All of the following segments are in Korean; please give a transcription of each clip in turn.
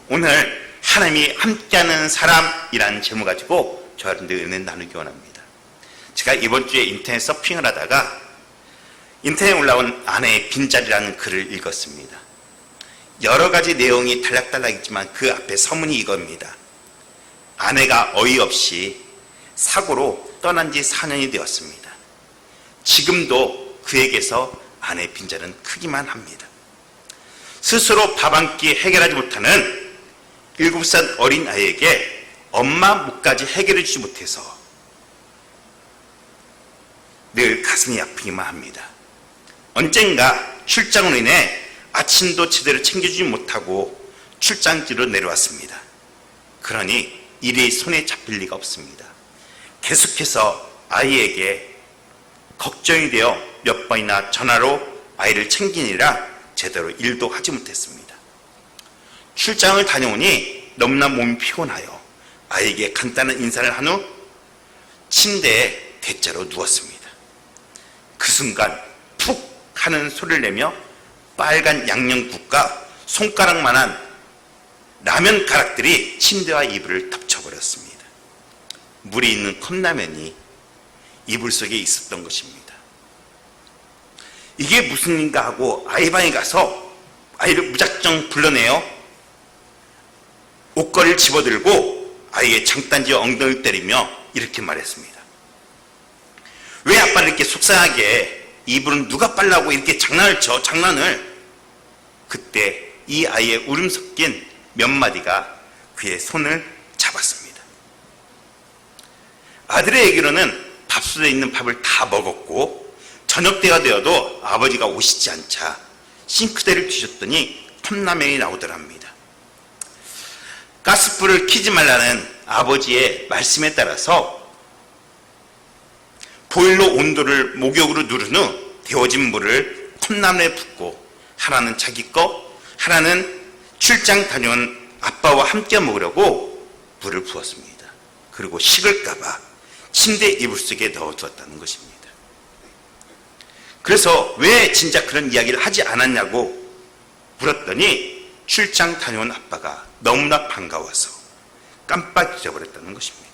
오늘 하나님이 함께하는 사람이라는 제목 가지고 저와분들 은혜 나누기 원합니다. 제가 이번 주에 인터넷 서핑을 하다가 인터넷에 올라온 아내의 빈자리라는 글을 읽었습니다. 여러 가지 내용이 달락달락 있지만 그 앞에 서문이 이겁니다. 아내가 어이없이 사고로 떠난 지 4년이 되었습니다. 지금도 그에게서 아내의 빈자리는 크기만 합니다. 스스로 밥 한 끼 해결하지 못하는 7살 어린 아이에게 엄마 묵까지 해결해 주지 못해서 늘 가슴이 아프기만 합니다. 언젠가 출장으로 인해 아침도 제대로 챙겨주지 못하고 출장지로 내려왔습니다. 그러니 일이 손에 잡힐 리가 없습니다. 계속해서 아이에게 걱정이 되어 몇 번이나 전화로 아이를 챙기느라 제대로 일도 하지 못했습니다. 출장을 다녀오니 너무나 몸이 피곤하여 아이에게 간단한 인사를 한 후 침대에 대자로 누웠습니다. 그 순간 푹 하는 소리를 내며 빨간 양념국과 손가락만한 라면 가락들이 침대와 이불을 덮쳐버렸습니다. 물이 있는 컵라면이 이불 속에 있었던 것입니다. 이게 무슨 일인가 하고 아이 방에 가서 아이를 무작정 불러내어 옷걸이를 집어들고 아이의 장단지에 엉덩이를 때리며 이렇게 말했습니다. 왜 아빠를 이렇게 속상하게 이불은 누가 빨라고 이렇게 장난을 쳐, 장난을. 그때 이 아이의 울음 섞인 몇 마디가 그의 손을 잡았습니다. 아들의 얘기로는 밥솥에 있는 밥을 다 먹었고 저녁 때가 되어도 아버지가 오시지 않자 싱크대를 뒤졌더니 컵라면이 나오더랍니다. 가스불을 켜지 말라는 아버지의 말씀에 따라서 보일러 온도를 목욕으로 누른 후 데워진 물을 컵라면에 붓고 하나는 자기 거, 하나는 출장 다녀온 아빠와 함께 먹으려고 물을 부었습니다. 그리고 식을까봐 침대 이불 속에 넣어두었다는 것입니다. 그래서 왜 진짜 그런 이야기를 하지 않았냐고 물었더니 출장 다녀온 아빠가 너무나 반가워서 깜빡 잊어버렸다는 것입니다.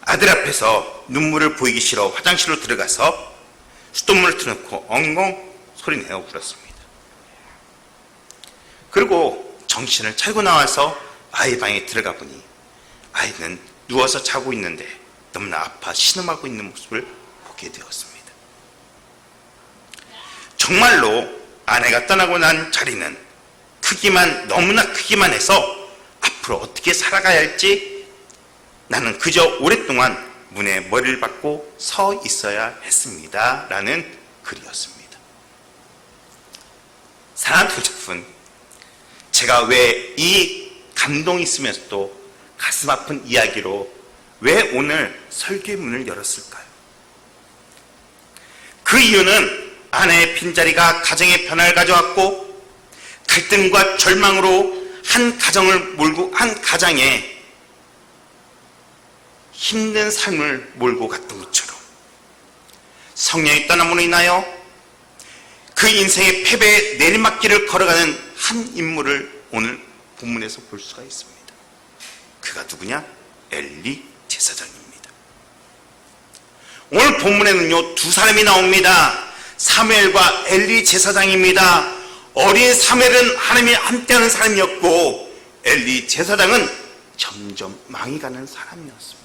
아들 앞에서 눈물을 보이기 싫어 화장실로 들어가서 수돗물을 틀어놓고 엉엉 소리내어 울었습니다. 그리고 정신을 차리고 나와서 아이 방에 들어가 보니 아이는 누워서 자고 있는데 너무나 아파 신음하고 있는 모습을 보게 되었습니다. 정말로 아내가 떠나고 난 자리는 너무나 크기만 해서 앞으로 어떻게 살아가야 할지 나는 그저 오랫동안 문에 머리를 박고 서 있어야 했습니다. 라는 글이었습니다. 사랑하는 여러분, 제가 왜 이 감동이 있으면서도 가슴 아픈 이야기로 왜 오늘 설교의 문을 열었을까요? 그 이유는 아내의 빈자리가 가정의 변화를 가져왔고 갈등과 절망으로 한 가장에 힘든 삶을 몰고 갔던 것처럼 성령의 떠남으로 인하여 그 인생의 패배의 내리막길을 걸어가는 한 인물을 오늘 본문에서 볼 수가 있습니다. 그가 누구냐? 엘리 제사장입니다. 오늘 본문에는요, 두 사람이 나옵니다. 사무엘과 엘리 제사장입니다. 어린 사무엘은 하나님이 함께하는 사람이었고 엘리 제사장은 점점 망해가는 사람이었습니다.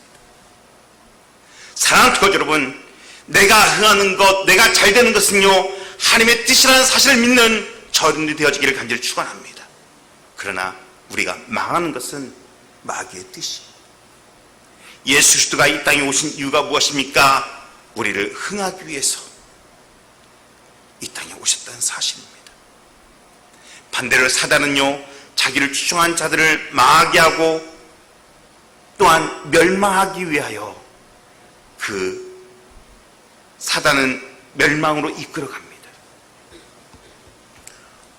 사랑하는 여러분, 내가 흥하는 것, 내가 잘 되는 것은요, 하나님의 뜻이라는 사실을 믿는 저들이 되어지기를 간절히 축원합니다. 그러나 우리가 망하는 것은 마귀의 뜻이. 예수 그리스도가 이 땅에 오신 이유가 무엇입니까? 우리를 흥하기 위해서 이 땅에 오셨다는 사실입니다. 반대로 사단은요, 자기를 추종한 자들을 망하게 하고 또한 멸망하기 위하여 그 사단은 멸망으로 이끌어갑니다.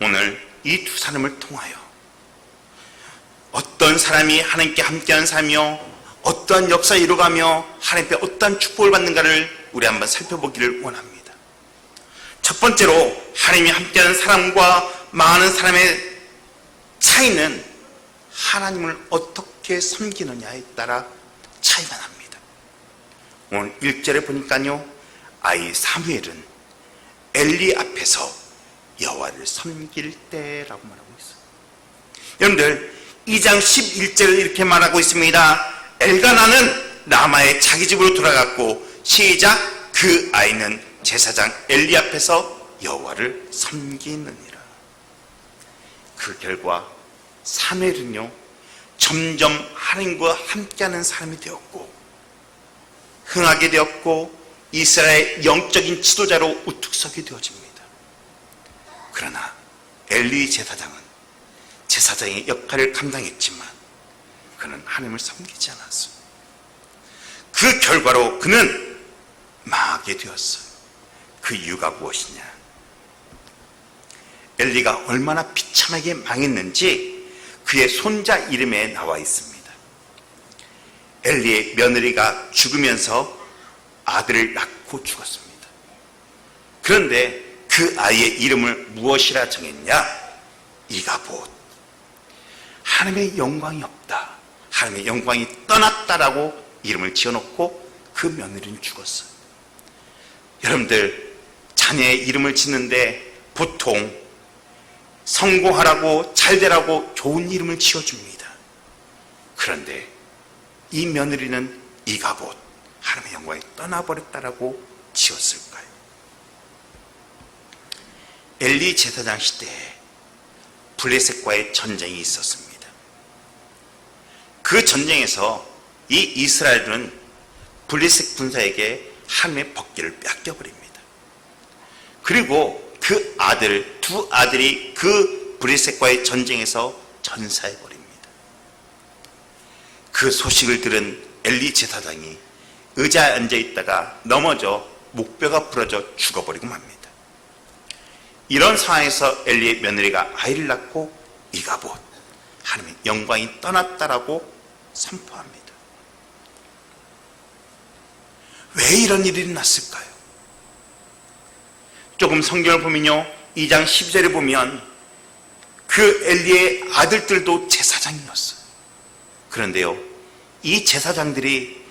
오늘 이 두 사람을 통하여 어떤 사람이 하나님께 함께하는 삶이요, 어떠한 역사를 이루어가며 하나님께 어떠한 축복을 받는가를 우리 한번 살펴보기를 원합니다. 첫 번째로 하나님이 함께하는 사람과 망하는 사람의 차이는 하나님을 어떻게 섬기느냐에 따라 차이가 납니다. 오늘 1절에 보니까요, 아이 사무엘은 엘리 앞에서 여호와를 섬길 때라고 말하고 있어요. 여러분들 2장 11절을 이렇게 말하고 있습니다. 엘가나는 라마의 자기 집으로 돌아갔고, 시작, 그 아이는 제사장 엘리 앞에서 여호와를 섬기느니라. 그 결과 사무엘은요, 점점 하나님과 함께하는 사람이 되었고, 흥하게 되었고, 이스라엘의 영적인 지도자로 우뚝 서게 되어집니다. 그러나 엘리 제사장은 제사장의 역할을 감당했지만 그는 하나님을 섬기지 않았어요. 그 결과로 그는 망하게 되었어요. 그 이유가 무엇이냐? 엘리가 얼마나 비참하게 망했는지 그의 손자 이름에 나와 있습니다. 엘리의 며느리가 죽으면서 아들을 낳고 죽었습니다. 그런데 그 아이의 이름을 무엇이라 정했냐? 이가봇. 하나님의 영광이 없다, 하나님의 영광이 떠났다라고 이름을 지어놓고 그 며느리는 죽었어요. 여러분들, 자녀의 이름을 짓는데 보통 성공하라고, 잘되라고 좋은 이름을 지어줍니다. 그런데 이 며느리는 이가봇, 하나님의 영광이 떠나버렸다라고 지었을까요? 엘리 제사장 시대에 블레셋과의 전쟁이 있었습니다. 그 전쟁에서 이 이스라엘은 블레셋 군사에게 하나님의 법궤를 뺏겨버립니다. 그리고 그 아들, 두 아들이 그 블레셋과의 전쟁에서 전사해버립니다. 그 소식을 들은 엘리 제사장이 의자에 앉아있다가 넘어져 목뼈가 부러져 죽어버리고 맙니다. 이런 상황에서 엘리의 며느리가 아이를 낳고 이가봇, 하나님의 영광이 떠났다라고 선포합니다. 왜 이런 일이 났을까요? 조금 성경을 보면요, 2장 12절에 보면 그 엘리의 아들들도 제사장이었어요. 그런데요, 이 제사장들이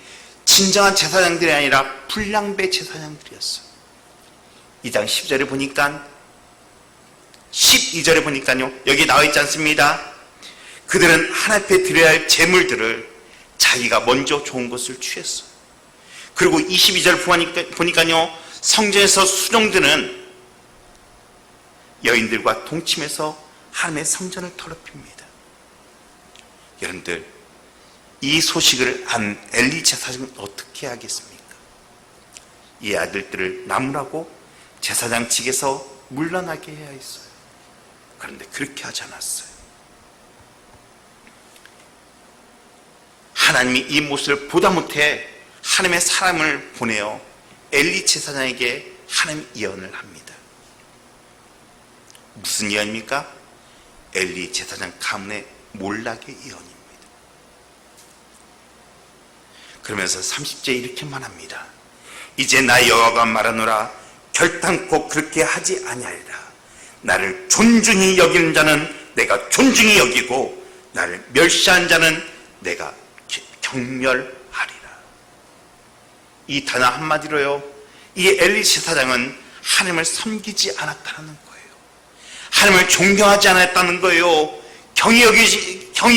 진정한 제사장들이 아니라 불량배 제사장들이었어요. 2장 10절에 보니까 12절에 보니까요, 여기 나와 있지 않습니다? 그들은 하나님 앞에 드려야 할 제물들을 자기가 먼저 좋은 것을 취했어요. 그리고 22절 보니까요, 성전에서 수종드는 여인들과 동침해서 하나님의 성전을 더럽힙니다. 여러분들, 이 소식을 안 엘리 제사장은 어떻게 하겠습니까? 이 아들들을 나무라고 제사장직에서 물러나게 해야 했어요. 그런데 그렇게 하지 않았어요. 하나님이 이 모습을 보다 못해 하나님의 사람을 보내어 엘리 제사장에게 하나님 예언을 합니다. 무슨 예언입니까? 엘리 제사장 가문의 몰락의 예언입니다. 그러면서 30절에 이렇게 말합니다. 이제 나 여호와가 말하노라, 결단코 그렇게 하지 아니하리라. 나를 존중히 여기는 자는 내가 존중히 여기고, 나를 멸시한 자는 내가 경멸하리라. 이 단어 한마디로요, 이 엘리 제사장은 하나님을 섬기지 않았다는 거예요. 하나님을 존경하지 않았다는 거예요. 경히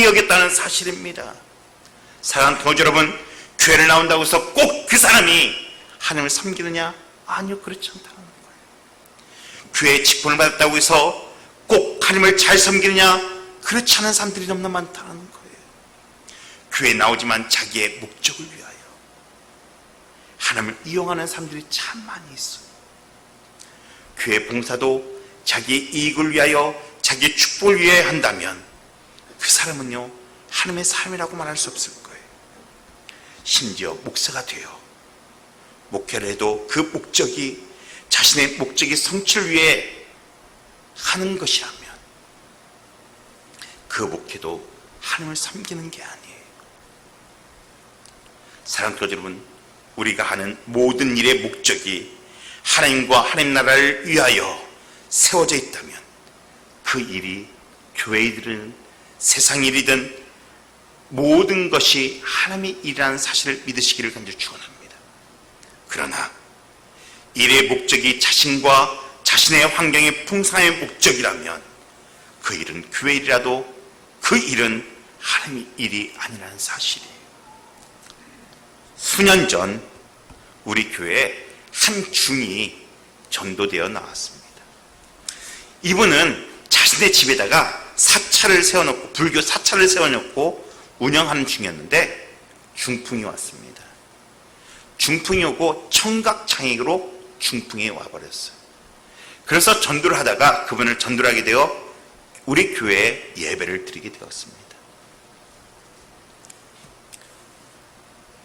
여겼다는 사실입니다. 사랑하는 동지 여러분, 교회를 나온다고 해서 꼭 그 사람이 하나님을 섬기느냐? 아니요, 그렇지 않다는 거예요. 교회에 직분을 받았다고 해서 꼭 하나님을 잘 섬기느냐? 그렇지 않은 사람들이 너무나 많다는 거예요. 교회에 나오지만 자기의 목적을 위하여 하나님을 이용하는 사람들이 참 많이 있어요. 교회 봉사도 자기의 이익을 위하여, 자기의 축복을 위해 한다면 그 사람은요, 하나님의 삶이라고 말할 수 없을 거예요. 심지어 목사가 되어 목회를 해도 그 목적이 자신의 목적이 성취를 위해 하는 것이라면 그 목회도 하나님을 섬기는 게 아니에요. 사랑하는 여러분, 우리가 하는 모든 일의 목적이 하나님과 하나님 나라를 위하여 세워져 있다면 그 일이 교회들은 세상 일이든 모든 것이 하나님의 일이라는 사실을 믿으시기를 간절히 축원합니다. 그러나 일의 목적이 자신과 자신의 환경의 풍성함의 목적이라면 그 일은 교회 일이라도 그 일은 하나님의 일이 아니라는 사실이에요. 수년 전 우리 교회에 한 중이 전도되어 나왔습니다. 이분은 자신의 집에다가 사찰을 세워놓고 불교 사찰을 세워놓고 운영하는 중이었는데 중풍이 왔습니다. 중풍이 오고 청각장애로 중풍이 와버렸어요. 그래서 전도를 하다가 그분을 전도를 하게 되어 우리 교회에 예배를 드리게 되었습니다.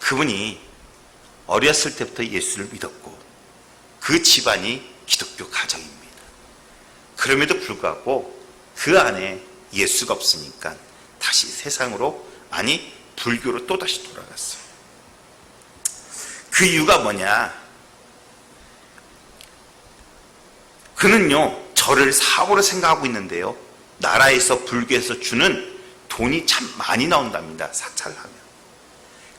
그분이 어렸을 때부터 예수를 믿었고 그 집안이 기독교 가정입니다. 그럼에도 불구하고 그 안에 예수가 없으니까 다시 세상으로, 아니 불교로 또다시 돌아갔어요. 그 이유가 뭐냐? 그는요, 저를 사고로 생각하고 있는데요, 나라에서 불교에서 주는 돈이 참 많이 나온답니다, 사찰을 하면.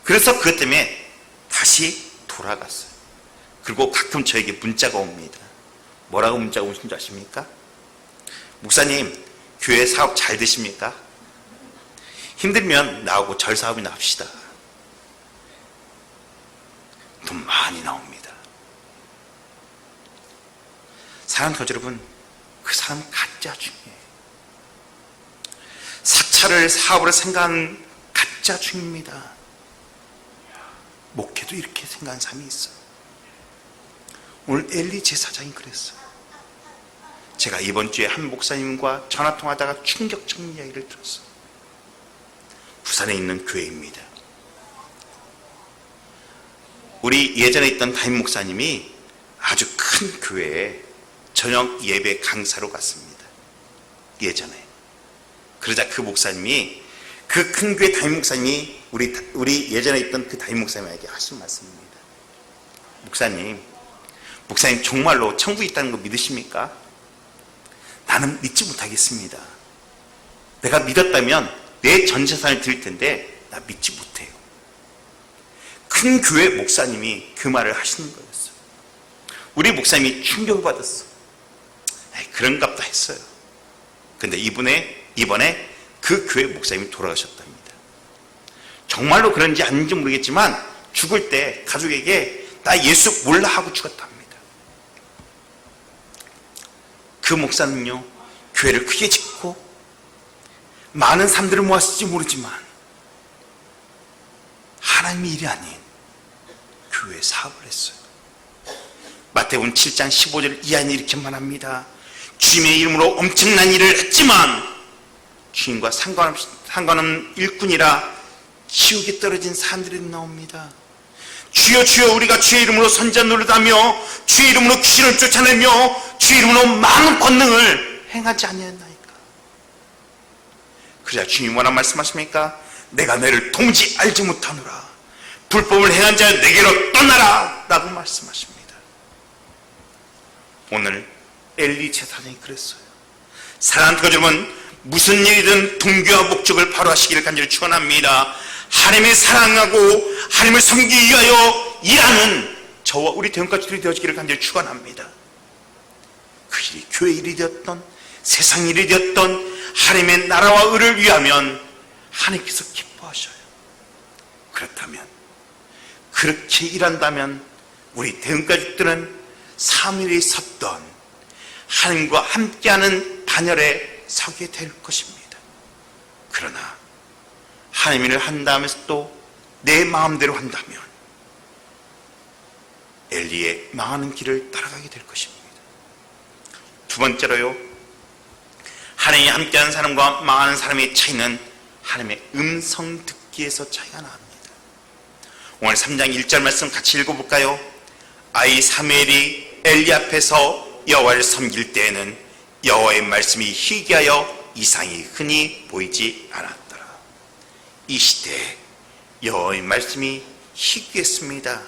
그래서 그것 때문에 다시 돌아갔어요. 그리고 가끔 저에게 문자가 옵니다. 뭐라고 문자가 오신 줄 아십니까? 목사님, 교회 사업 잘 되십니까? 힘들면 나오고 절 사업이나 합시다. 돈 많이 나옵니다. 사랑하는 여러분, 그 사람 가짜 중이에요. 사찰을 사업으로 생각하는 가짜 중입니다. 목회도 이렇게 생각하는 사람이 있어요. 오늘 엘리 제사장이 그랬어요. 제가 이번 주에 한 목사님과 전화통화하다가 충격적인 이야기를 들었어요. 부산에 있는 교회입니다. 우리 예전에 있던 담임 목사님이 아주 큰 교회에 저녁 예배 강사로 갔습니다. 예전에. 그러자 그 목사님이, 그 큰 교회 담임 목사님이 우리 예전에 있던 그 담임 목사님에게 하신 말씀입니다. 목사님 정말로 천국에 있다는 거 믿으십니까? 나는 믿지 못하겠습니다. 내가 믿었다면 내 전 재산을 드릴 텐데 나 믿지 못해요. 큰 교회 목사님이 그 말을 하시는 거였어요. 우리 목사님이 충격을 받았어. 그런갑다 했어요. 근데 이번에 그 교회 목사님이 돌아가셨답니다. 정말로 그런지 아닌지 모르겠지만 죽을 때 가족에게 나 예수 몰라 하고 죽었답니다. 그 목사는요, 교회를 크게 짓고 많은 사람들을 모았을지 모르지만 하나님의 일이 아닌 교회 사업을 했어요. 마태복음 7장 15절 이하는 이렇게 말합니다. 주님의 이름으로 엄청난 일을 했지만 주님과 상관없는 일꾼이라 지옥에 떨어진 사람들이 나옵니다. 주여 주여 우리가 주의 이름으로 선지자 노릇하며 주의 이름으로 귀신을 쫓아내며 주의 이름으로 많은 권능을 행하지 아니했나이까. 그래야 주님 뭐라 말씀하십니까? 내가 너를 도무지 알지 못하노라. 불법을 행한 자 내게로 떠나라 라고 말씀하십니다. 오늘 엘리 제사장이 그랬어요. 사랑하는 여러분, 무슨 일이든 동기와 목적을 바로 하시기를 간절히 축원합니다. 하나님을 사랑하고 하나님을 섬기기 위하여 일하는 저와 우리 대원가족들이 되어지기를 간절히 축원합니다. 그 일이 교회 일이 되었던 세상 일이 되었던 하나님의 나라와 의를 위하면 하나님께서 기뻐하셔요. 그렇다면, 그렇게 일한다면 우리 대원가족들은 사무엘이 섰던 하나님과 함께하는 반열에 서게 될 것입니다. 그러나 하나님의 일을 한다면서 또 내 마음대로 한다면 엘리의 망하는 길을 따라가게 될 것입니다. 두 번째로요, 하나님이 함께하는 사람과 망하는 사람의 차이는 하나님의 음성 듣기에서 차이가 납니다. 오늘 3장 1절 말씀 같이 읽어볼까요? 아이 사무엘이 엘리 앞에서 여호와를 섬길 때에는 여호와의 말씀이 희귀하여 이상이 흔히 보이지 않았더라. 이 시대에 여호와의 말씀이 희귀했습니다.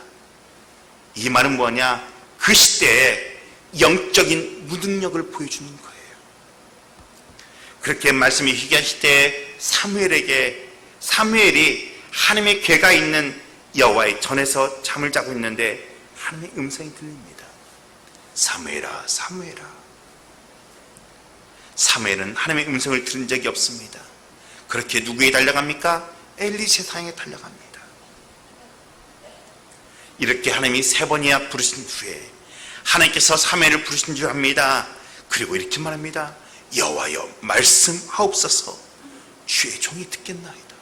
이 말은 뭐냐? 그 시대에 영적인 무능력을 보여주는 거예요. 그렇게 말씀이 희귀한 시대에 사무엘이 하나님의 궤가 있는 여호와의 전에서 잠을 자고 있는데 하나님의 음성이 들립니다. 사무엘아, 사무엘아. 사무엘은 하나님의 음성을 들은 적이 없습니다. 그렇게 누구에게 달려갑니까? 엘리 제사장에게 달려갑니다. 이렇게 하나님이 3번이나 부르신 후에 하나님께서 사무엘을 부르신 줄 압니다. 그리고 이렇게 말합니다. 여호와여 말씀하옵소서. 주의 종이 듣겠나이다.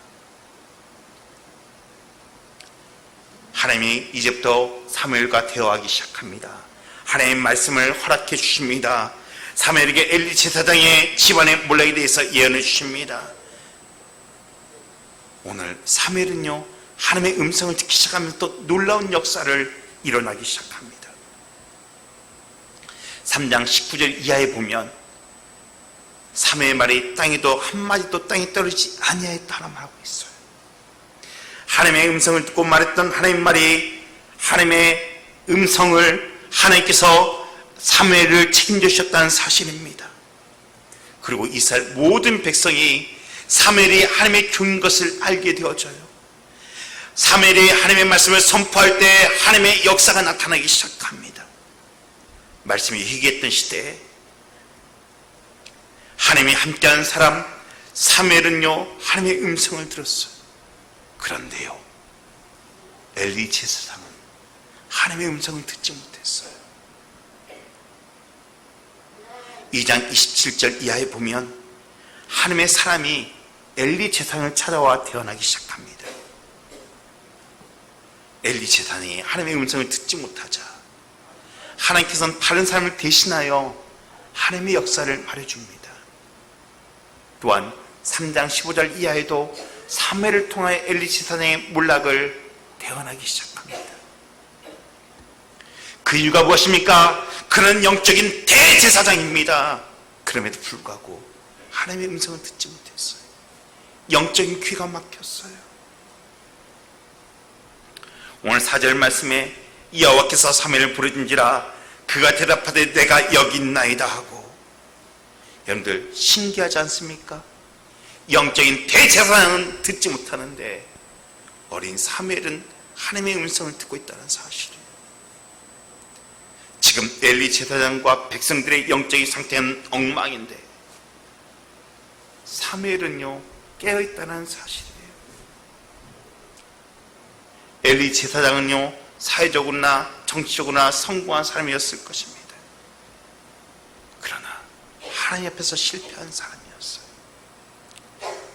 하나님이 이제부터 사무엘과 대화하기 시작합니다. 하나님의 말씀을 허락해 주십니다. 사무엘에게 엘리 제사장의 집안의 몰락에 대해서 예언해 주십니다. 오늘 사무엘은요 하나님의 음성을 듣기 시작하면서 또 놀라운 역사를 일어나기 시작합니다. 3장 19절 이하에 보면 사무엘의 말이 땅에도 한마디도 땅에 떨어지지 아니하였다라고 말하고 있어요. 하나님의 음성을 듣고 말했던 하나님의 말이, 하나님의 음성을 하나님께서 사무엘을 책임져 주셨다는 사실입니다. 그리고 이스라엘 모든 백성이 사무엘이 하나님의 교인 것을 알게 되어져요. 사무엘이 하나님의 말씀을 선포할 때 하나님의 역사가 나타나기 시작합니다. 말씀이 희귀했던 시대에 하나님이 함께한 사람 사무엘은요 하나님의 음성을 들었어요. 그런데요 엘리 제사장은 하나님의 음성을 듣지 못했어요. 2장 27절 이하에 보면 하나님의 사람이 엘리 제사장을 찾아와 대언하기 시작합니다. 엘리 제사장이 하나님의 음성을 듣지 못하자 하나님께서는 다른 사람을 대신하여 하나님의 역사를 말해줍니다. 또한 3장 15절 이하에도 사무엘을 통하여 엘리 제사장의 몰락을 대언하기 시작합니다. 그 이유가 무엇입니까? 그는 영적인 대제사장입니다. 그럼에도 불구하고 하나님의 음성을 듣지 못했어요. 영적인 귀가 막혔어요. 오늘 4절 말씀에 여호와께서 사무엘을 부르신지라 그가 대답하되 내가 여기 있나이다 하고, 여러분들 신기하지 않습니까? 영적인 대제사장은 듣지 못하는데 어린 사무엘은 하나님의 음성을 듣고 있다는 사실이에요. 지금 엘리 제사장과 백성들의 영적인 상태는 엉망인데 사무엘은요 깨어있다는 사실이에요. 엘리 제사장은요 사회적으로나 정치적으로나 성공한 사람이었을 것입니다. 그러나 하나님 앞에서 실패한 사람이었어요.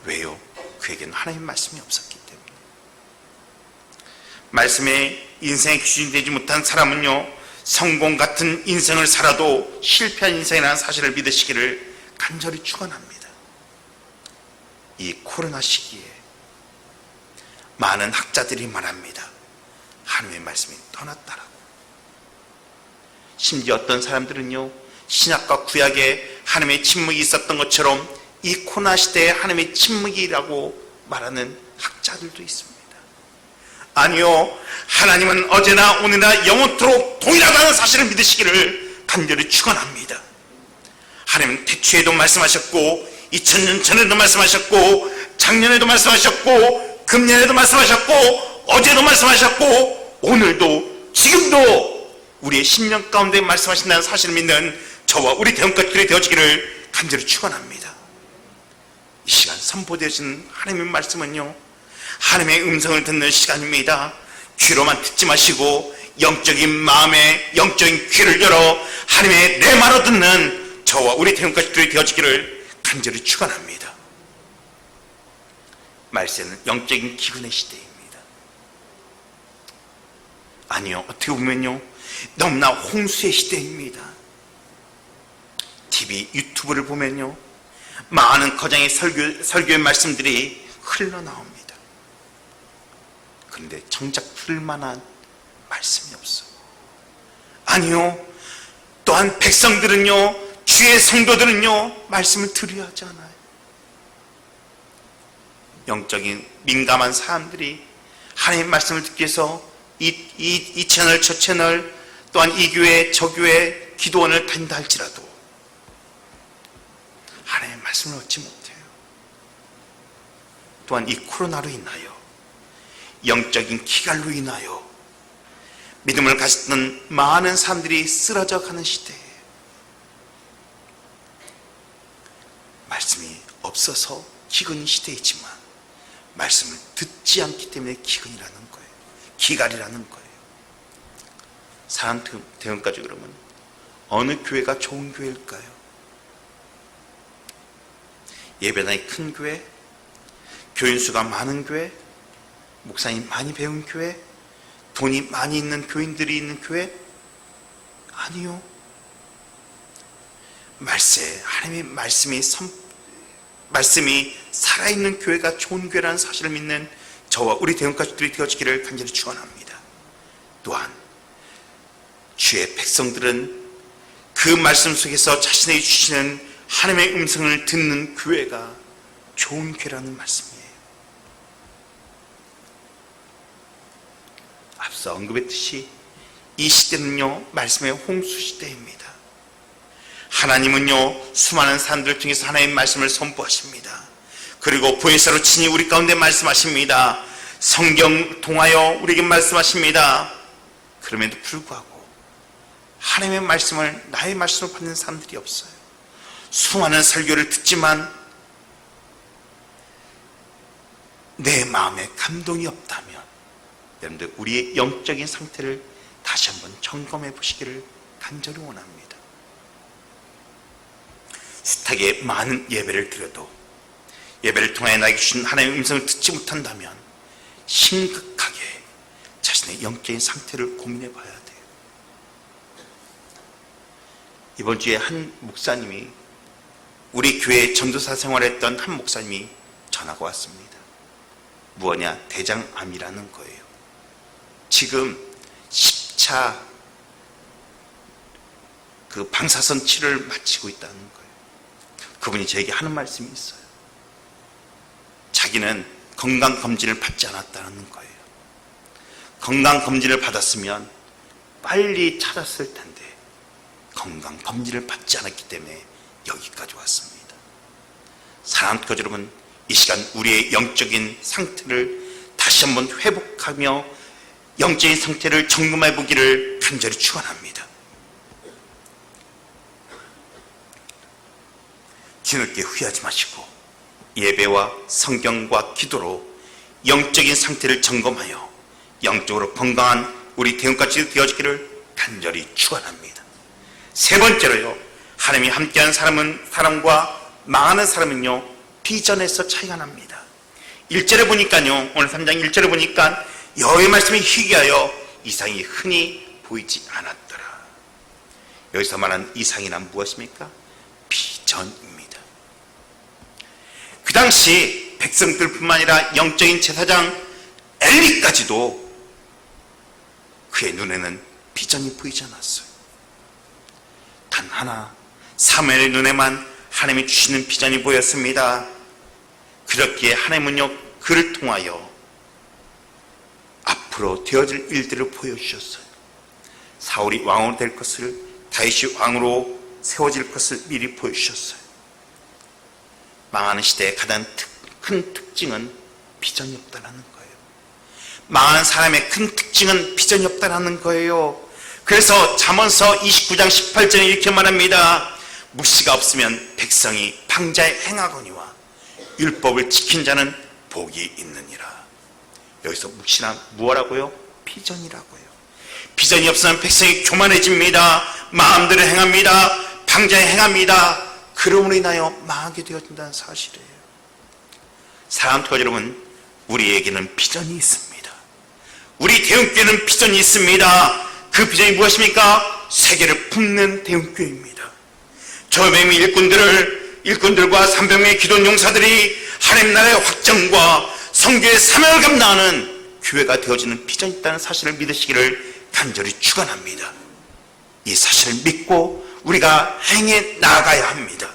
왜요? 그에게는 하나님의 말씀이 없었기 때문에. 말씀에 인생의 기준이 되지 못한 사람은요 성공 같은 인생을 살아도 실패한 인생이라는 사실을 믿으시기를 간절히 축원합니다. 이 코로나 시기에 많은 학자들이 말합니다. 하나님의 말씀이 떠났다라고. 심지어 어떤 사람들은요 신약과 구약에 하나님의 침묵이 있었던 것처럼 이 코로나 시대에 하나님의 침묵이라고 말하는 학자들도 있습니다. 아니요, 하나님은 어제나 오늘나 영원토록 동일하다는 사실을 믿으시기를 간절히 축원합니다. 하나님은 태초에도 말씀하셨고 2000년 전에도 말씀하셨고 작년에도 말씀하셨고 금년에도 말씀하셨고 어제도 말씀하셨고 오늘도 지금도 우리의 심령 가운데 말씀하신다는 사실을 믿는 저와 우리 대원까지 되어지기를 간절히 축원합니다. 이 시간 선포되어진 하나님의 말씀은요 하나님의 음성을 듣는 시간입니다. 귀로만 듣지 마시고 영적인 마음에 영적인 귀를 열어 하나님의 내 말을 듣는 저와 우리 대원까지 되어지기를 간절히 축원합니다. 말세는 영적인 기근의 시대입니다. 아니요, 어떻게 보면요 너무나 홍수의 시대입니다. TV, 유튜브를 보면요 많은 거장의 설교의 말씀들이 흘러나옵니다. 그런데 정작 들을만한 말씀이 없어요. 아니요, 또한 백성들은요 주의 성도들은요 말씀을 들어야 하지 않아요. 영적인 민감한 사람들이 하나님의 말씀을 듣기 위해서 이 채널 저 채널 또한 이 교회 저 교회 기도원을 다닌다 할지라도 하나님의 말씀을 얻지 못해요. 또한 이 코로나로 인하여 영적인 기갈로 인하여 믿음을 가졌던 많은 사람들이 쓰러져 가는 시대에 말씀이 없어서 기근인 시대이지만 말씀을 듣지 않기 때문에 기근이라는 거예요. 기갈이라는 거예요. 사람 대응까지 그러면 어느 교회가 좋은 교회일까요? 예배당이 큰 교회, 교인 수가 많은 교회, 목사님 많이 배운 교회, 돈이 많이 있는 교인들이 있는 교회? 아니요. 하나님의 말씀이 살아있는 교회가 좋은 교회라는 사실을 믿는 저와 우리 대형가족들이 되어지기를 간절히 축원합니다. 또한 주의 백성들은 그 말씀 속에서 자신에게 주시는 하나님의 음성을 듣는 교회가 좋은 교회라는 말씀이에요. 앞서 언급했듯이 이 시대는요, 말씀의 홍수 시대입니다. 하나님은요, 수많은 사람들 중에서 하나님의 말씀을 선포하십니다. 그리고 보혜사로 친히 우리 가운데 말씀하십니다. 성경 통하여 우리에게 말씀하십니다. 그럼에도 불구하고 하나님의 말씀을, 나의 말씀을 받는 사람들이 없어요. 수많은 설교를 듣지만 내 마음에 감동이 없다면 여러분들 우리의 영적인 상태를 다시 한번 점검해 보시기를 간절히 원합니다. 숱하게 많은 예배를 드려도 예배를 통하여 나에게 주신 하나님의 음성을 듣지 못한다면 심각하게 자신의 영적인 상태를 고민해 봐야 돼요. 이번 주에 한 목사님이, 우리 교회 전도사 생활했던 한 목사님이 전화가 왔습니다. 무엇냐? 대장암이라는 거예요. 지금 10차 그 방사선 치료를 마치고 있다는 거예요. 그분이 저에게 하는 말씀이 있어요. 자기는 건강검진을 받지 않았다는 거예요. 건강검진을 받았으면 빨리 찾았을 텐데 건강검진을 받지 않았기 때문에 여기까지 왔습니다. 사랑하는 교회 여러분, 이 시간 우리의 영적인 상태를 다시 한번 회복하며 영적인 상태를 점검해 보기를 간절히 축원합니다. 뒤늦게 후회하지 마시고 예배와 성경과 기도로 영적인 상태를 점검하여 영적으로 건강한 우리 대형까지 되어지기를 간절히 축원합니다. 세 번째로요, 하나님이 함께한 사람과 망하는 사람은요, 비전에서 차이가 납니다. 1절에 보니까요, 오늘 3장 1절에 보니까 여호와의 말씀이 희귀하여 이상이 흔히 보이지 않았더라. 여기서 말하는 이상이란 무엇입니까? 비전입니다. 그 당시 백성들뿐만 아니라 영적인 제사장 엘리까지도 그의 눈에는 비전이 보이지 않았어요. 단 하나, 사무엘의 눈에만 하나님이 주시는 비전이 보였습니다. 그렇기에 하나님은요, 그를 통하여 앞으로 되어질 일들을 보여주셨어요. 사울이 왕으로 될 것을, 다윗이 왕으로 세워질 것을 미리 보여주셨어요. 망하는 시대의 가장 큰 특징은 비전이 없다는 거예요. 망하는 사람의 큰 특징은 비전이 없다는 거예요. 그래서 잠언서 29장 18절에 이렇게 말합니다. 묵시가 없으면 백성이 방자에 행하거니와 율법을 지킨 자는 복이 있느니라. 여기서 묵시란 무엇라고요? 비전이라고요. 비전이 없으면 백성이 교만해집니다. 마음대로 행합니다. 방자에 행합니다. 그러므로 인하여 망하게 되어진다는 사실이에요. 사랑하는 교회 여러분, 우리에게는 비전이 있습니다. 우리 대형교회는 비전이 있습니다. 그 비전이 무엇입니까? 세계를 품는 대형교회입니다. 저 매미 일꾼들과 300명의 기도원 용사들이 하나님 나라의 확장과 성교의 사명을 감당하는 교회가 되어지는 비전이 있다는 사실을 믿으시기를 간절히 축원합니다. 이 사실을 믿고 우리가 행해 나가야 합니다.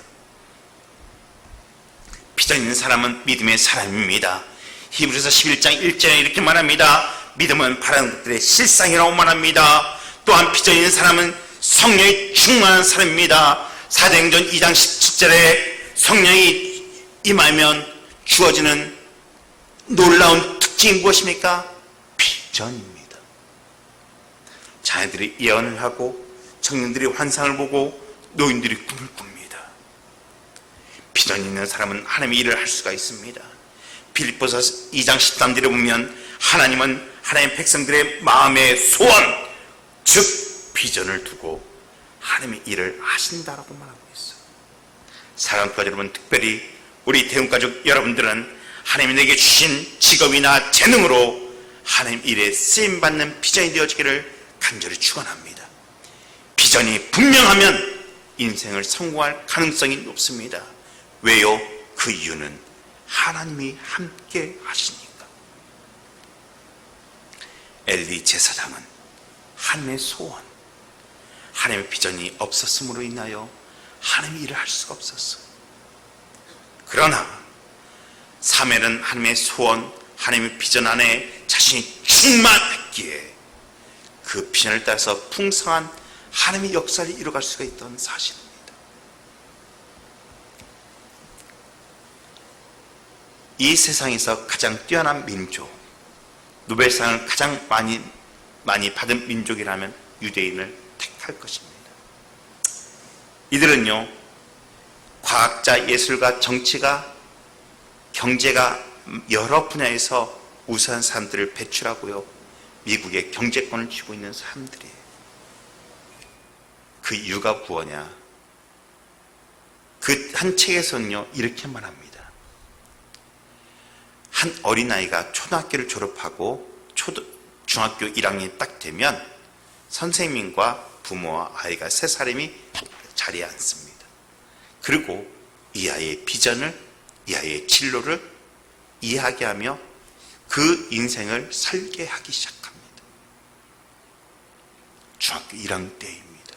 비전 있는 사람은 믿음의 사람입니다. 히브리서 11장 1절에 이렇게 말합니다. 믿음은 바라는 것들의 실상이라고 말합니다. 또한 비전 있는 사람은 성령이 충만한 사람입니다. 사도행전 2장 17절에 성령이 임하면 주어지는 놀라운 특징이 무엇입니까? 비전입니다. 자녀들이 예언을 하고 청년들이 환상을 보고 노인들이 꿈을 꿉니다. 비전이 있는 사람은 하나님의 일을 할 수가 있습니다. 빌립보서 2장 13절에 보면 하나님은 하나님의 백성들의 마음의 소원, 즉 비전을 두고 하나님의 일을 하신다라고 말하고 있어요. 사랑하는 여러분, 특별히 우리 대웅가족 여러분들은 하나님이 내게 주신 직업이나 재능으로 하나님 일에 쓰임받는 비전이 되어지기를 간절히 축원합니다. 비전이 분명하면 인생을 성공할 가능성이 높습니다. 왜요? 그 이유는 하나님이 함께 하시니까. 엘리 제사장은 하나님의 소원, 하나님의 비전이 없었음으로 인하여 하나님의 일을 할 수가 없었어요. 그러나 사무엘은 하나님의 소원, 하나님의 비전 안에 자신이 충만했기에 그 비전을 따라서 풍성한 하나님의 역사를 이뤄갈 수가 있던 사실입니다. 이 세상에서 가장 뛰어난 민족, 노벨상을 가장 많이 받은 민족이라면 유대인을 택할 것입니다. 이들은요, 과학자, 예술가, 정치가, 경제가 여러 분야에서 우수한 사람들을 배출하고요, 미국의 경제권을 쥐고 있는 사람들이에요. 그 이유가 무엇냐? 그 한 책에서는요, 이렇게 말합니다. 한 어린아이가 초등학교를 졸업하고 중학교 1학년이 딱 되면 선생님과 부모와 아이가 세 사람이 자리에 앉습니다. 그리고 이 아이의 비전을, 이 아이의 진로를 이야기하며 그 인생을 설계하기 시작합니다. 중학교 1학년 때입니다.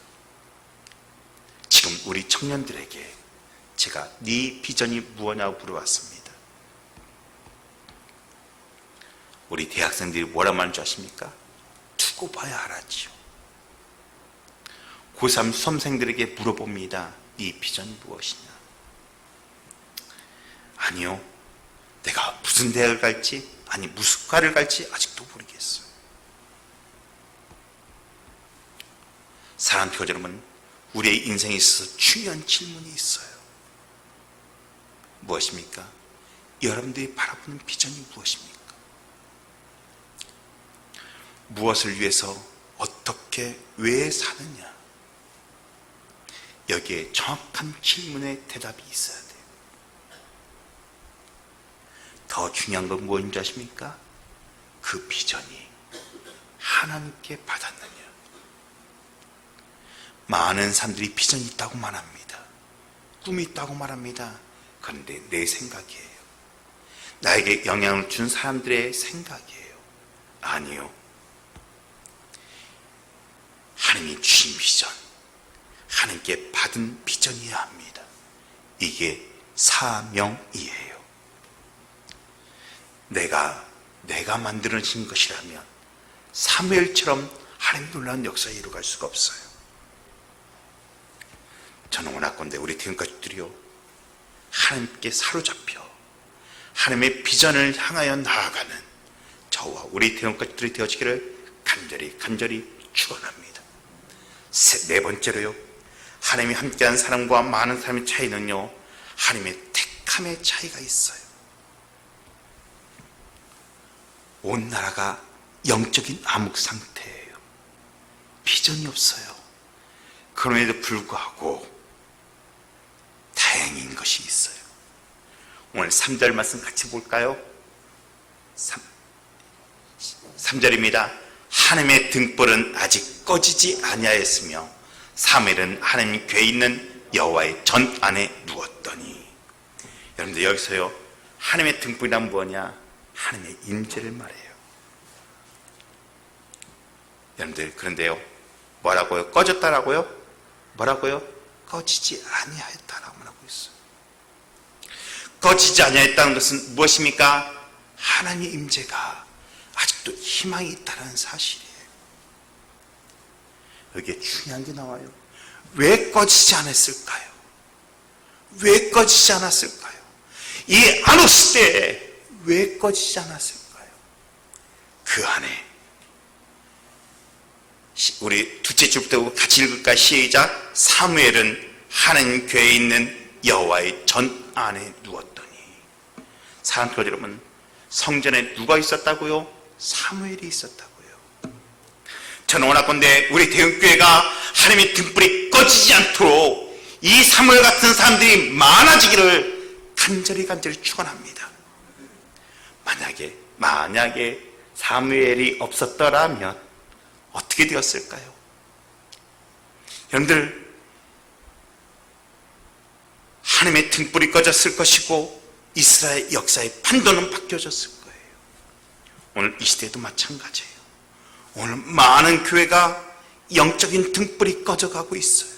지금 우리 청년들에게 제가 네 비전이 무엇냐고 물어봤습니다. 우리 대학생들이 뭐라고 말하는 줄 아십니까? 두고 봐야 알았지요. 고3 수험생들에게 물어봅니다. 네 비전이 무엇이냐? 아니요, 내가 무슨 대학을 갈지, 아니 무슨 과를 갈지 아직도 모르겠어요. 사랑하는 교회 여러분, 우리의 인생에 있어서 중요한 질문이 있어요. 무엇입니까? 여러분들이 바라보는 비전이 무엇입니까? 무엇을 위해서, 어떻게, 왜 사느냐? 여기에 정확한 질문의 대답이 있어야 돼요. 더 중요한 건 무엇인지 아십니까? 그 비전이 하나님께 받았느냐? 많은 사람들이 비전이 있다고 말합니다. 꿈이 있다고 말합니다. 그런데 내 생각이에요. 나에게 영향을 준 사람들의 생각이에요. 아니요. 하나님이 주신 비전, 하나님께 받은 비전이어야 합니다. 이게 사명이에요. 내가 만들어진 것이라면 사무엘처럼 하나님 놀라운 역사에 이루어갈 수가 없어요. 저는 원하건대 우리 대형가족들이요, 하나님께 사로잡혀 하나님의 비전을 향하여 나아가는 저와 우리 대형가족들이 되어지기를 간절히 축원합니다. 네 번째로요, 하나님이 함께한 사람과 많은 사람의 차이는요, 하나님의 택함의 차이가 있어요. 온 나라가 영적인 암흑 상태예요. 비전이 없어요. 그럼에도 불구하고 다행인 것이 있어요. 오늘 3절 말씀 같이 볼까요? 3절입니다. 하나님의 등불은 아직 꺼지지 아니하였으며 사무엘은 하나님 궤에 있는 여호와의 전 안에 누웠더니. 여러분들 여기서요, 하나님의 등불이란 뭐냐? 하나님의 임재를 말해요. 여러분들, 그런데요, 뭐라고요? 꺼졌다라고요? 뭐라고요? 꺼지지 아니하였다라고 말하고 있어요. 꺼지지 아니하였다는 것은 무엇입니까? 하나님의 임재가 아직도 희망이 있다는 사실이에요. 여기에 중요한 게 나와요. 왜 꺼지지 않았을까요? 왜 꺼지지 않았을까요? 이 안옥 시대에 왜 꺼지지 않았을까요? 그 안에 우리 둘째 줄부터 같이 읽을까? 시작. 사무엘은 하나님 교회에 있는 여호와의 전 안에 누웠더니. 사랑하는 여러분, 성전에 누가 있었다고요? 사무엘이 있었다고요. 저는 원하건대 우리 대흥교회가 하나님의 등불이 꺼지지 않도록 이 사무엘 같은 사람들이 많아지기를 간절히 축원합니다. 만약에 사무엘이 없었더라면 어떻게 되었을까요? 여러분들, 하나님의 등불이 꺼졌을 것이고 이스라엘 역사의 판도는 바뀌어졌을 거예요. 오늘 이 시대도 마찬가지예요. 오늘 많은 교회가 영적인 등불이 꺼져가고 있어요.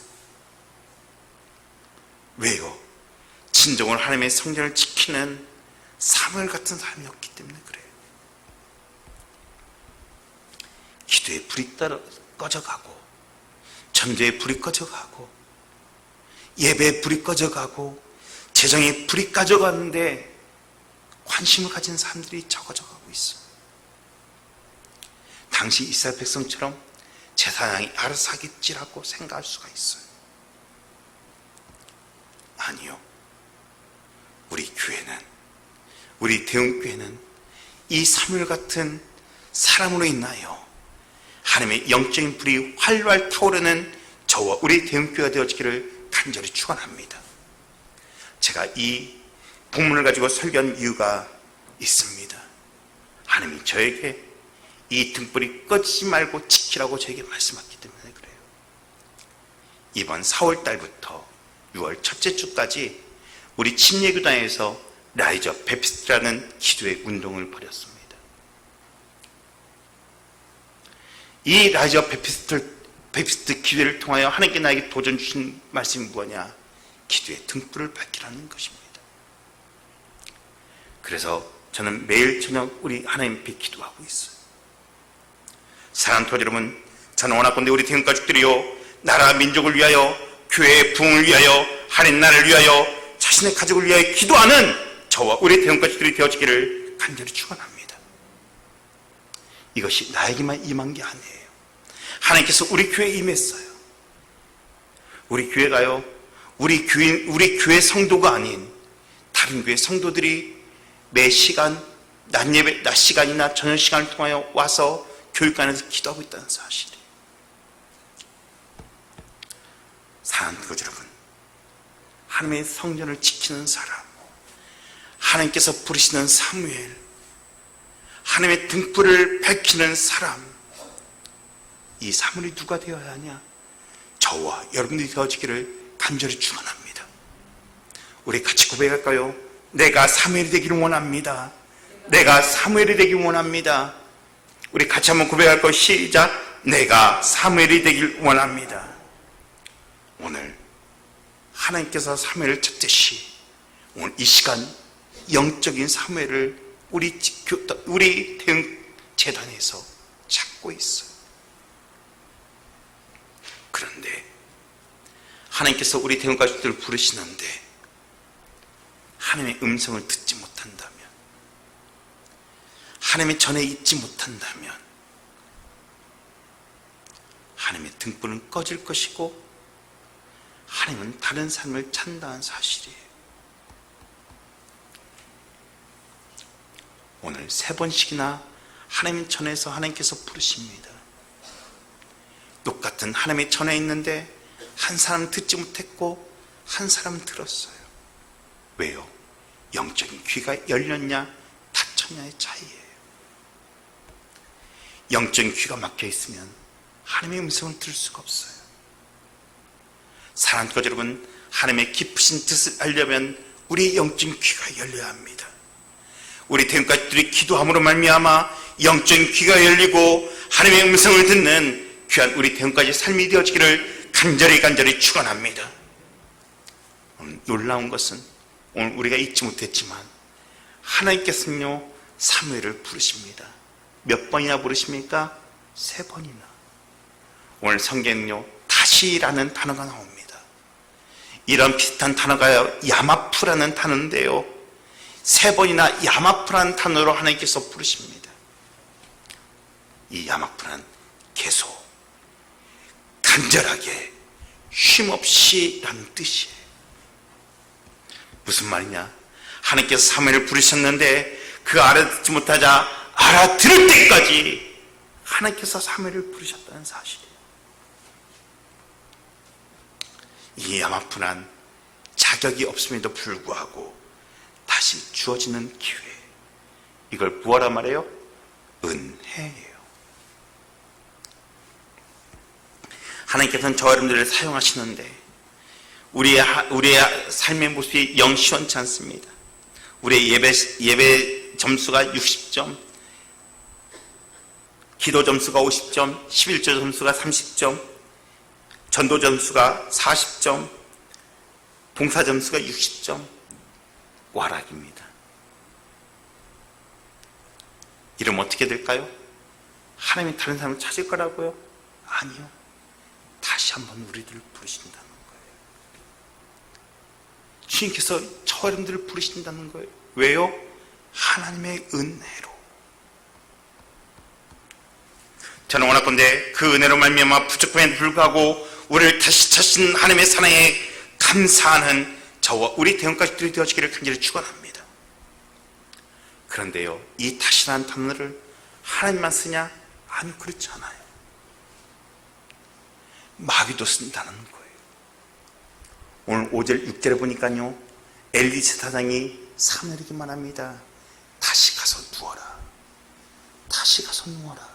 왜요? 진정으로 하나님의 성전을 지키는 사무엘 같은 사람이 없기 때문에 그래요. 기도의 불이 꺼져가고, 전도의 불이 꺼져가고, 예배의 불이 꺼져가고, 재정의 불이 꺼져가는데 관심을 가진 사람들이 적어져가고 있어요. 당시 이스라엘 백성처럼 제사장이 알아서 하겠지라고 생각할 수가 있어요. 아니요. 우리 교회는, 우리 대흥교회는 이 사무엘 같은 사람으로 인하여 하나님의 영적인 불이 활활 타오르는 저와 우리 대흥교회가 되어지기를 간절히 축원합니다. 제가 이 본문을 가지고 설교한 이유가 있습니다. 하나님이 저에게 이 등불이 꺼지지 말고 지키라고 저에게 말씀하셨기 때문에 그래요. 이번 4월 달부터 6월 첫째 주까지 우리 침례교단에서 라이즈 오브 베피스트라는 기도의 운동을 벌였습니다. 이 라이즈 오브 베피스트 기도를 통하여 하나님께 나에게 도전 주신 말씀이 뭐냐? 기도의 등불을 밝히라는 것입니다. 그래서 저는 매일 저녁 우리 하나님 앞에 기도하고 있어요. 사랑하는 교회 여러분, 저는 원하건대 우리 대흥 가족들이요, 나라 민족을 위하여, 교회의 부흥을 위하여, 하나님 나라를 위하여, 자신의 가족을 위하여 기도하는 저와 우리 대흥 가족들이 되어지기를 간절히 축원합니다. 이것이 나에게만 임한 게 아니에요. 하나님께서 우리 교회에 임했어요. 우리 교회가요, 우리 교회 성도가 아닌 다른 교회 성도들이 매 시간, 낮 시간이나 저녁 시간을 통하여 와서 교육관에서 기도하고 있다는 사실이에요. 사랑하는 교회 여러분, 하나님의 성전을 지키는 사람, 하나님께서 부르시는 사무엘, 하나님의 등불을 밝히는 사람, 이 사무엘이 누가 되어야 하냐? 저와 여러분들이 되어지기를 간절히 축원합니다. 우리 같이 고백할까요? 내가 사무엘이 되기를 원합니다. 내가 사무엘이 되기를 원합니다. 우리 같이 한번 고백할 거 시작. 내가 사무엘이 되길 원합니다. 오늘 하나님께서 사무엘을 찾듯이 오늘 이 시간 영적인 사무엘을 우리 대흥 재단에서 찾고 있어요. 그런데 하나님께서 우리 대흥 가족들을 부르시는데 하나님의 음성을 듣지 못한다면, 하나님의 전에 있지 못한다면 하나님의 등불은 꺼질 것이고 하나님은 다른 삶을 찬다는 사실이에요. 오늘 3번씩이나 하나님 전에서 하나님께서 부르십니다. 똑같은 하나님의 전에 있는데 한 사람은 듣지 못했고 한 사람은 들었어요. 왜요? 영적인 귀가 열렸냐 닫혔냐의 차이예요. 영적인 귀가 막혀 있으면 하나님의 음성을 들을 수가 없어요. 사랑하는 교회 여러분, 하나님의 깊으신 뜻을 알려면 우리의 영적인 귀가 열려야 합니다. 우리 대흥가족들이 기도함으로 말미암아 영적인 귀가 열리고 하나님의 음성을 듣는 귀한 우리 대흥가족의 삶이 되어지기를 간절히 축원합니다. 놀라운 것은 오늘 우리가 잊지 못했지만 하나님께서는요 사무엘을 부르십니다. 몇 번이나 부르십니까? 3번이나. 오늘 성경은요 다시라는 단어가 나옵니다. 이런 비슷한 단어가 야마프라는 단어인데요, 3번이나 야마프라는 단어로 하나님께서 부르십니다. 이 야마프라는 계속, 간절하게, 쉼없이 라는 뜻이에요. 무슨 말이냐? 하나님께서 사무엘을 부르셨는데 그 알아듣지 못하자 알아들을 때까지 하나님께서 사무엘을 부르셨다는 사실이에요. 이 야마프란 자격이 없음에도 불구하고 다시 주어지는 기회, 이걸 뭐라 말해요? 은혜예요. 하나님께서는 저 여러분들을 사용하시는데 우리의 삶의 모습이 영 시원치 않습니다. 우리의 예배 점수가 60점, 기도 점수가 50점, 11조 점수가 30점, 전도 점수가 40점, 봉사 점수가 60점, 와락입니다. 이러면 어떻게 될까요? 하나님이 다른 사람을 찾을 거라고요? 아니요. 다시 한번 우리들을 부르신다는 거예요. 주님께서 저 여러분들을 부르신다는 거예요. 왜요? 하나님의 은혜로. 저는 원하건대 그 은혜로 말미암아 부족함에도 불구하고 우리를 다시 찾으신 하나님의 사랑에 감사하는 저와 우리 대원가족들이 되어지기를 간절히 축원합니다. 그런데요, 이 다시라는 단어를 하나님만 쓰냐? 아니, 그렇지 않아요. 마귀도 쓴다는 거예요. 오늘 5절 6절에 보니까요, 엘리세 사장이 사무엘에게 말합니다. 다시 가서 누워라. 다시 가서 누워라.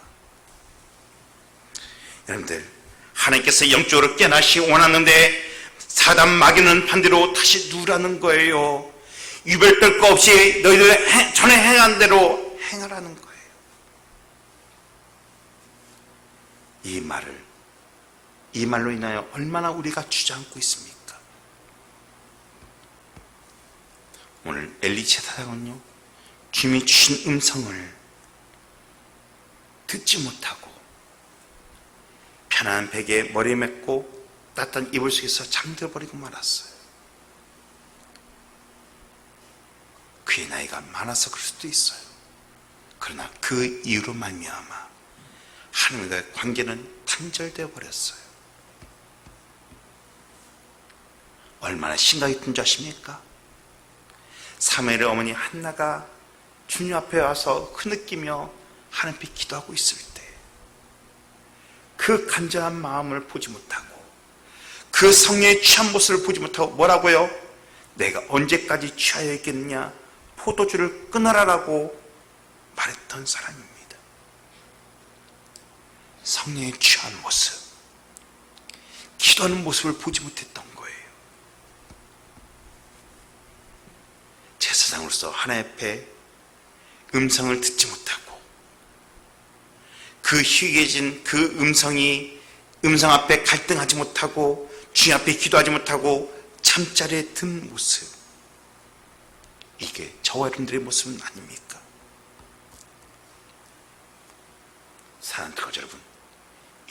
여러분들, 하나님께서 영적으로 깨나시 원하는데 사단 마귀는 반대로 다시 누우라는 거예요. 유별 떨 거 없이 너희들 전에 행한 대로 행하라는 거예요. 이 말로 인하여 얼마나 우리가 주저앉고 있습니까? 오늘 엘리세 사장은요, 주님이 주신 음성을 듣지 못하고 편안한 베개에 머리 맺고 따뜻한 이불 속에서 잠들어버리고 말았어요. 그의 나이가 많아서 그럴 수도 있어요. 그러나 그 이유로 말미암아 하나님과의 관계는 단절되어 버렸어요. 얼마나 심각했던 줄 아십니까? 사무엘의 어머니 한나가 주님 앞에 와서 흐느끼며 하나님께 기도하고 있을 때 그 간절한 마음을 보지 못하고 그 성령의 취한 모습을 보지 못하고 뭐라고요? 내가 언제까지 취하여 있겠느냐? 포도주를 끊어라라고 말했던 사람입니다. 성령의 취한 모습, 기도하는 모습을 보지 못했던 거예요. 제사장으로서 하나님 앞에 음성을 듣지 못하고 그 희귀해진 그 음성 앞에 갈등하지 못하고 주님 앞에 기도하지 못하고 잠자리에 든 모습, 이게 저와 여러분들의 모습은 아닙니까? 사랑하는 가족 여러분,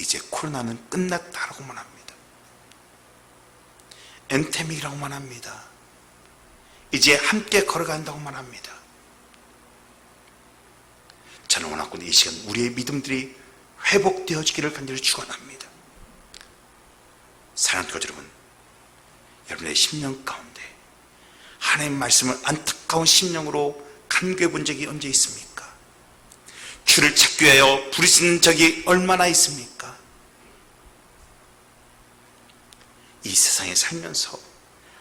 이제 코로나는 끝났다라고만 합니다. 엔데믹이라고만 합니다. 이제 함께 걸어간다고만 합니다. 저는 원하건대 이 시간 우리의 믿음들이 회복되어지기를 간절히 축원합니다. 사랑하는 가족 여러분, 여러분의 심령 가운데 하나님 말씀을 안타까운 심령으로 간구해 본 적이 언제 있습니까? 주를 찾기 위하여 부르신 적이 얼마나 있습니까? 이 세상에 살면서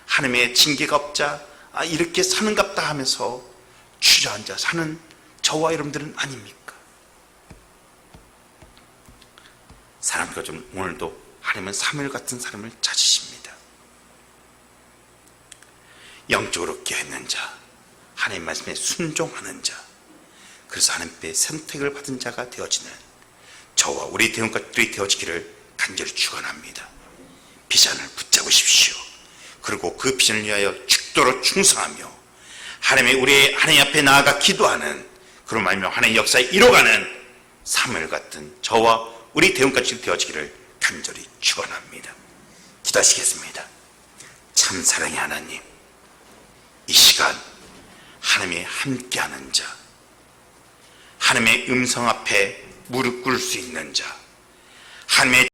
하나님의 징계가 없자 이렇게 사는갑다 하면서 주저앉아 사는 저와 여러분들은 아닙니까? 사람들과 좀 오늘도 하나님은 사무엘 같은 사람을 찾으십니다. 영적으로 깨어있는 자, 하나님 말씀에 순종하는 자, 그래서 하나님께 선택을 받은 자가 되어지는 저와 우리 대원가족들이 되어지기를 간절히 축원합니다. 비전을 붙잡으십시오. 그리고 그 비전을 위하여 죽도록 충성하며 하나님 앞에 나아가 기도하는, 그런 말이며 하나님의 역사에 이뤄가는 사무엘 같은 저와 우리 대원가족들이 되어지기를 간절히 축원합니다. 기도하시겠습니다. 참 사랑의 하나님, 이 시간 하나님이 함께하는 자, 하나님의 음성 앞에 무릎 꿇을 수 있는 자, 하나님의